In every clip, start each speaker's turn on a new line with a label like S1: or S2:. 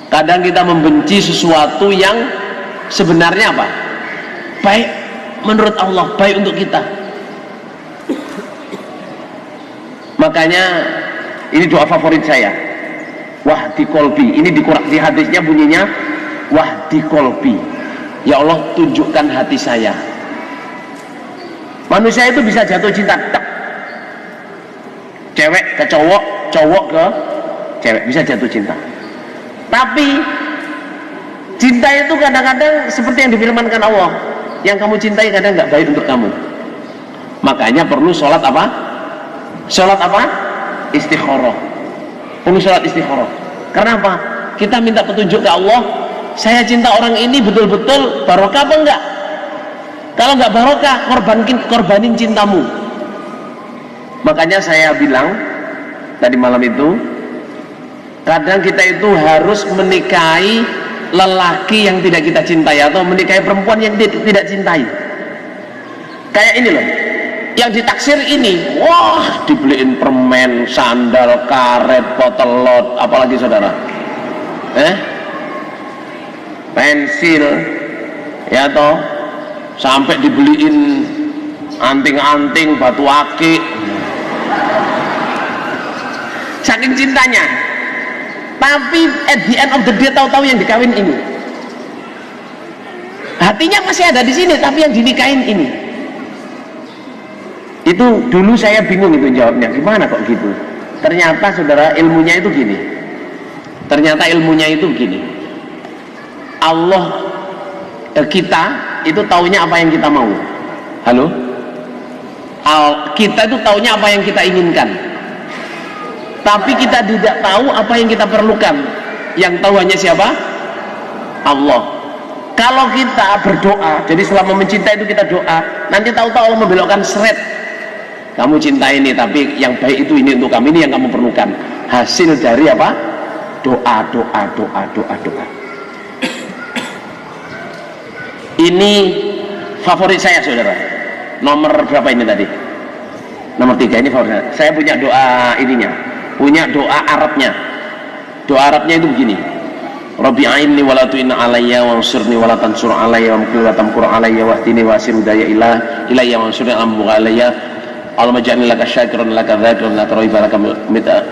S1: Kadang kita membenci sesuatu yang sebenarnya apa? Baik menurut Allah, baik untuk kita. Makanya ini doa favorit saya, wahdi kolbi. Ini di hadisnya bunyinya wahdi kolbi. Ya Allah, tunjukkan hati saya. Manusia itu bisa jatuh cinta, cewek ke cowok, cowok ke cewek, bisa jatuh cinta. Tapi cinta itu kadang-kadang seperti yang difirmankan Allah, yang kamu cintai kadang nggak baik untuk kamu. Makanya perlu sholat apa? Sholat apa? Istikharah. Perlu sholat istikharah. Karena apa? Kita minta petunjuk ke Allah. Saya cinta orang ini betul-betul barokah apa enggak? Kalau enggak barokah, korbanin cintamu. Makanya saya bilang tadi malam itu, kadang kita itu harus menikahi lelaki yang tidak kita cintai, atau menikahi perempuan yang tidak cintai. Kayak ini loh, yang ditaksir ini, wah dibeliin permen, sandal, karet, potelot, apalagi saudara, pensil, ya toh, sampai dibeliin anting-anting, batu akik, saking cintanya. Tapi at the end of the day tahu-tahu yang dikawin ini, hatinya masih ada di sini, tapi yang dinikahin ini. Itu dulu saya bingung itu jawabnya, gimana kok gitu. Ternyata saudara, ilmunya itu gini. Allah, kita itu taunya apa yang kita mau. Halo? Kita itu taunya apa yang kita inginkan, tapi kita tidak tahu apa yang kita perlukan. Yang tahu hanya siapa? Allah. Kalau kita berdoa, jadi selama mencintai itu kita doa, nanti tahu-tahu Allah membelokkan seret. Kamu cinta ini, tapi yang baik itu ini untuk kamu, ini yang kamu perlukan. Hasil dari apa? Doa. Ini favorit saya saudara. Nomor berapa ini tadi? Nomor 3 ini favorit. Saya punya doa ininya, punya doa Arabnya. Doa Arabnya itu begini. Rabbi a'inni wa la tu'inna alayya wa ansurni wa la tansur alayya wa mukli wa tamkur alayya wa hdini wa asir hudaya ilayya wa ansurni ambu alayya. Allahumma ja'alni laka syakiran laka dzakiran laka rawiban laka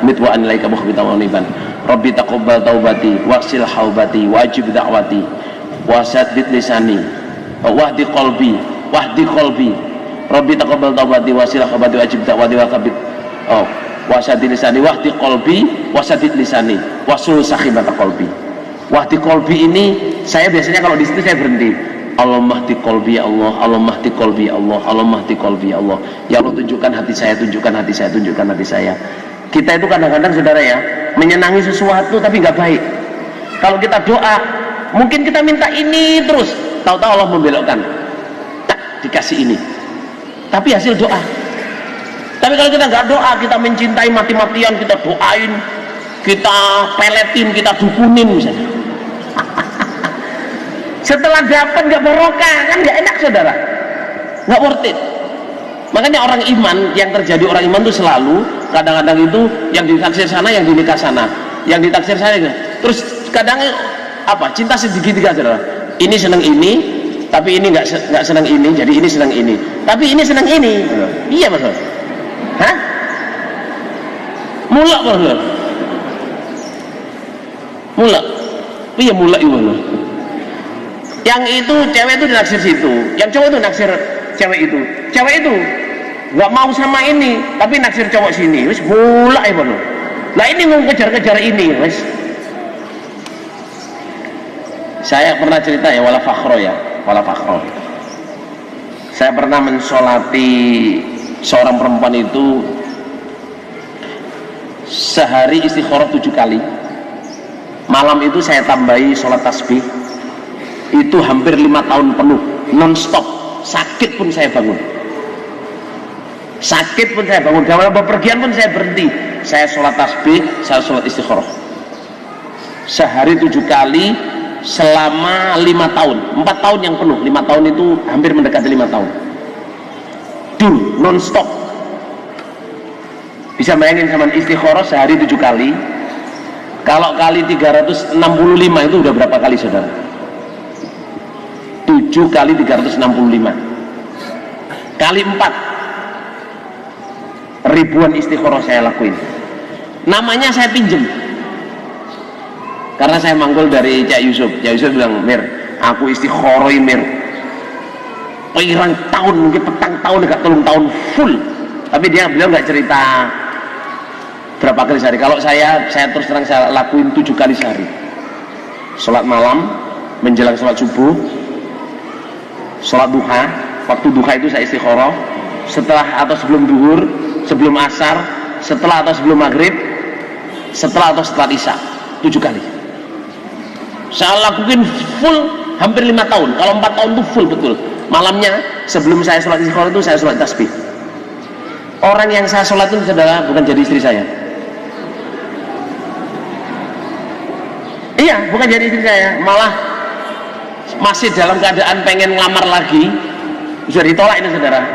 S1: mitwa'an ilaika mukhbitan wa niban. Rabbi taqabbal taubati waqsil haubati wajib da'wati wasaddid lisani wahdi qalbi Rabbi taqabbal taubati wasil haubati wajib da'wati wasaddid lisani wahdi qalbi wasaddid lisani wasul sakhibata qalbi. Wahdi qalbi ini saya biasanya kalau di situ saya berhenti. Allahumma hdi qalbi ya Allah, Allahumma hdi qalbi ya Allah, Allahumma hdi qalbi ya Allah. Ya Allah, tunjukkan hati saya, tunjukkan hati saya, tunjukkan hati saya. Kita itu kadang-kadang saudara ya, menyenangi sesuatu tapi nggak baik. Kalau kita doa, mungkin kita minta ini terus, tahu-tahu Allah membelokkan, tak dikasih ini, tapi hasil doa. Tapi kalau kita nggak doa, kita mencintai mati-matian, kita doain, kita peletin, kita dukunin misalnya, setelah dapat nggak barokah, kan nggak enak saudara, nggak worth it. Makanya orang iman, yang terjadi orang iman itu selalu kadang-kadang itu yang ditaksir sana, yang dinikah sana, yang ditaksir sana, terus kadang apa, cinta segitiga saudara. Ini senang ini, tapi ini nggak senang ini, jadi ini senang ini, tapi ini senang ini. Iya mas, hah? Mulak mas, mulak, iya mulak itu. Yang itu cewek itu naksir situ, yang cowok itu naksir cewek itu nggak mau sama ini, tapi naksir cowok sini, wis mulak ya bang. Lah ini mau kejar-kejar ini, wis. Saya pernah cerita ya, wala fakhro. Saya pernah mensolati seorang perempuan itu sehari istikharah 7 kali. Malam itu saya tambahi sholat tasbih. Itu hampir 5 tahun penuh non-stop. Sakit pun saya bangun, dalam bepergian pun saya berhenti, saya sholat tasbih, saya sholat istikharah sehari 7 kali selama 5 tahun, 4 tahun yang penuh. 5 tahun itu hampir mendekati 5 tahun non-stop. Bisa bayangin sama istikharah sehari 7 kali. Kalau kali 365 itu udah berapa kali saudara? 7 kali 365 kali 4 ribuan istikharah saya lakuin. Namanya saya pinjem karena saya manggul dari Cak Yusuf. Cak Yusuf bilang, Mir, aku istikharah Mir pirang tahun, mungkin petang tahun, enggak telung tahun full. Tapi beliau nggak cerita berapa kali sehari. Kalau saya terus terang saya lakuin 7 kali sehari. Sholat malam, menjelang sholat subuh, sholat duha. Waktu duha itu saya istikharah. Setelah atau sebelum duhur, sebelum asar, setelah atau sebelum maghrib, setelah atau setelah isya. 7 kali. Saya lakuin full hampir 5 tahun. Kalau 4 tahun itu full betul. Malamnya sebelum saya sholat istikharah itu saya sholat tasbih. Orang yang saya sholat itu saudara bukan jadi istri saya. Iya, bukan jadi istri saya, malah masih dalam keadaan pengen ngelamar lagi, sudah ditolak ini saudara.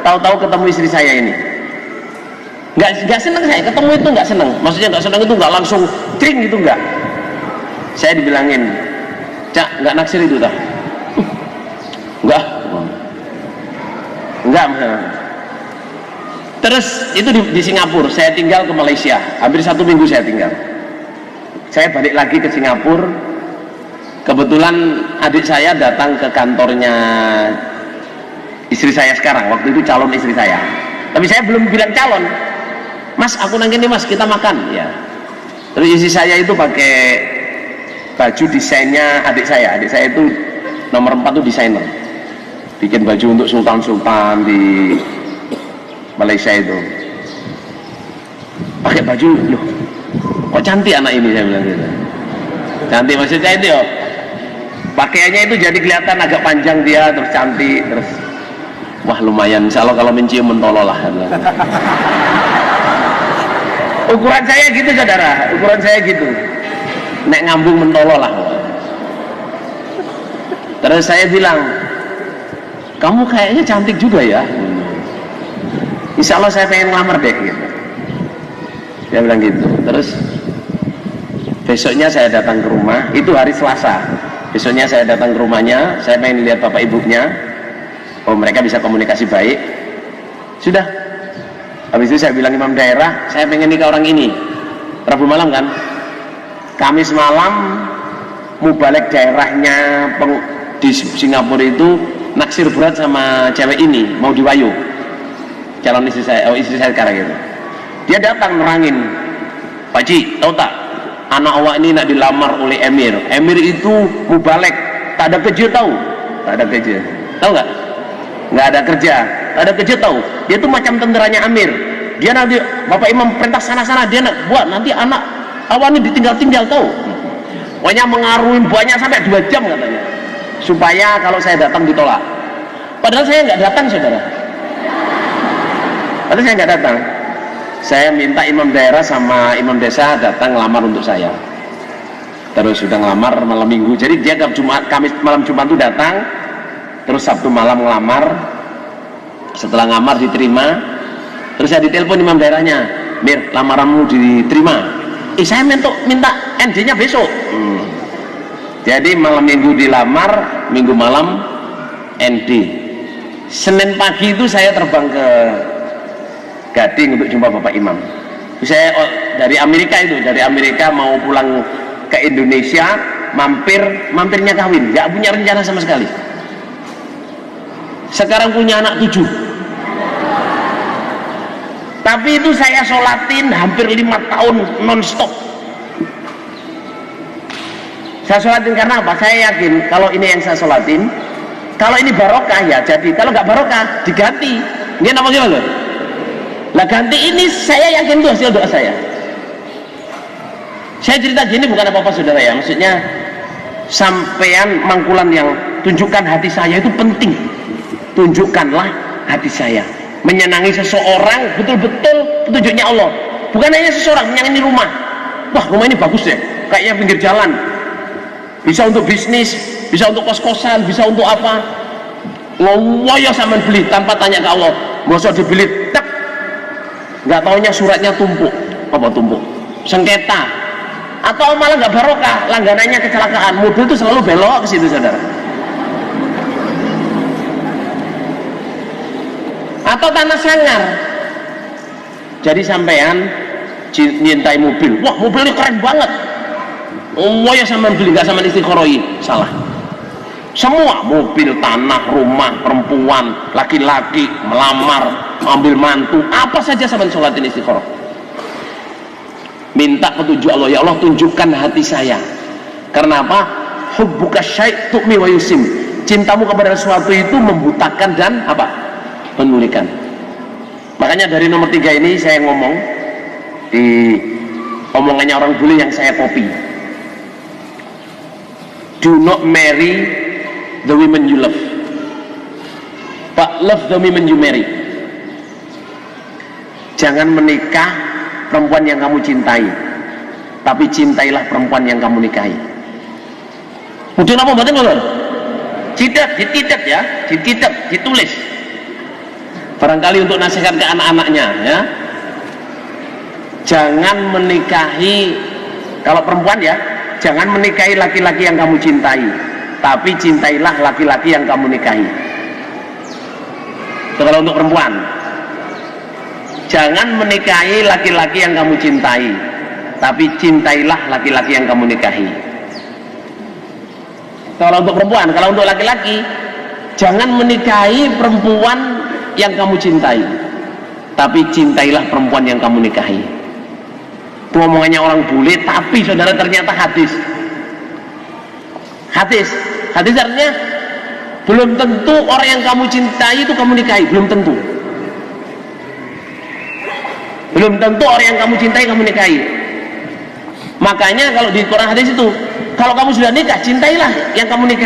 S1: Tahu-tahu ketemu istri saya ini, nggak seneng saya ketemu itu, nggak seneng. Maksudnya nggak seneng itu nggak langsung tring gitu, nggak. Saya dibilangin, Cak, nggak naksir itu dah. Enggak. Terus itu di Singapura, saya tinggal ke Malaysia, hampir 1 minggu saya tinggal. Saya balik lagi ke Singapura. Kebetulan adik saya datang ke kantornya istri saya sekarang, waktu itu calon istri saya. Tapi saya belum bilang calon. Mas, aku nang ini Mas, kita makan. Ya. Terus istri saya itu pakai baju desainnya adik saya. Adik saya itu nomor 4 itu desainer. Bikin baju untuk sultan-sultan di Malaysia itu. Pakai baju, loh, kok cantik anak ini, saya bilang gitu. Cantik maksudnya itu ya. Pakaiannya itu jadi kelihatan agak panjang dia, terus cantik, terus wah lumayan, insya Allah kalau mencium mentolo lah. Ukuran saya gitu saudara, ukuran saya gitu. Nek ngambung mentolo lah. Terus saya bilang, kamu kayaknya cantik juga ya. Insya Allah saya pengen ngelamar deh gitu. Dia bilang gitu. Terus besoknya saya datang ke rumah, itu hari Selasa. Besoknya saya datang ke rumahnya, saya pengen lihat bapak ibunya. Oh, mereka bisa komunikasi baik. Sudah. Habis itu saya bilang imam daerah, saya pengen nikah orang ini. Rabu malam kan. Kamis malam mubalek daerahnya di Singapura itu naksir berat sama cewek ini, mau diwayu. Calon istri saya, istri saya sekarang gitu. Dia datang nerangin, Pak Ji, tahu tak? Anak awak ini nak dilamar oleh Emir. Emir itu mubalek, tak ada kerja tahu? Tak ada kerja. Tahu nggak? Nggak ada kerja. Tak ada kerja tahu? Dia tuh macam tenteranya Amir. Dia nanti Bapak Imam perintah sana-sana, dia nak buat nanti anak awak ini ditinggal-tinggal tahu. Pokoknya mengaruhi banyak sampai 2 jam katanya. Supaya kalau saya datang ditolak. Padahal saya nggak datang saudara. Padahal saya nggak datang. Saya minta imam daerah sama imam desa datang ngelamar untuk saya. Terus sudah ngelamar malam minggu. Jadi dia Kamis malam Jumat itu datang. Terus Sabtu malam ngelamar. Setelah ngelamar diterima. Terus saya ditelepon imam daerahnya, Mir, lamaranmu diterima. Saya minta ND-nya besok. Jadi malam minggu dilamar, minggu malam ND. Senin pagi itu saya terbang ke Gading untuk jumpa Bapak Imam. Saya dari Amerika mau pulang ke Indonesia, mampirnya kawin, nggak punya rencana sama sekali. Sekarang punya anak 7. Tapi itu saya sholatin hampir 5 tahun non-stop. Saya sholatin karena apa? Saya yakin kalau ini yang saya sholatin, kalau ini barokah ya jadi, kalau nggak barokah diganti. Ini apa gimana? Lah ganti ini saya yakin itu hasil doa saya. Saya cerita gini bukan apa-apa saudara ya, maksudnya sampean mangkulan yang tunjukkan hati saya itu penting. Tunjukkanlah hati saya. Menyenangi seseorang betul-betul petunjuknya Allah. Bukan hanya seseorang menyenangi rumah. Wah, rumah ini bagus deh, kayaknya pinggir jalan. Bisa untuk bisnis, bisa untuk kos-kosan, bisa untuk apa. Ngoyo sampean beli tanpa tanya ke Allah. Mosok dibeli tak. Nggak taunya suratnya tumpuk. Apa tumpuk? Sengketa. atau malah nggak barokah, langganannya kecelakaan, mobil itu selalu belok ke situ, saudara. Atau tanah sangar, jadi sampean nyintai mobil, wah mobil ini keren banget, oh ya sampean beli, nggak sampean istikharoi, salah. Semua mobil, tanah, rumah, perempuan, laki-laki, melamar, ambil mantu, apa saja sampean sholatin istikharah. Minta petunjuk Allah, ya Allah tunjukkan hati saya. Karena apa? Hubbuka syai' tu'mi wa yusim. Cintamu kepada sesuatu itu membutakan dan apa? Menurikan. Makanya dari nomor 3 ini saya ngomong di omongannya orang bule yang saya copy. Do not marry the women you love, but love the women you marry. Jangan menikah perempuan yang kamu cintai, tapi cintailah perempuan yang kamu nikahi. Udah apa mboten lho? Dititet ya, ditulis. Barangkali untuk nasihat ke anak-anaknya ya. Jangan menikahi, kalau perempuan ya, jangan menikahi laki-laki yang kamu cintai, tapi cintailah laki-laki yang kamu nikahi. Itu kalau untuk perempuan. Jangan menikahi laki-laki yang kamu cintai, tapi cintailah laki-laki yang kamu nikahi. Kalau untuk perempuan, kalau untuk laki-laki, jangan menikahi perempuan yang kamu cintai, tapi cintailah perempuan yang kamu nikahi. Itu omongannya orang bule, tapi saudara ternyata hadis. Hadis artinya belum tentu orang yang kamu cintai itu kamu nikahi, belum tentu. Belum tentu orang yang kamu cintai kamu nikahi. Makanya kalau di Quran hadis itu, kalau kamu sudah nikah, cintailah yang kamu nikahi.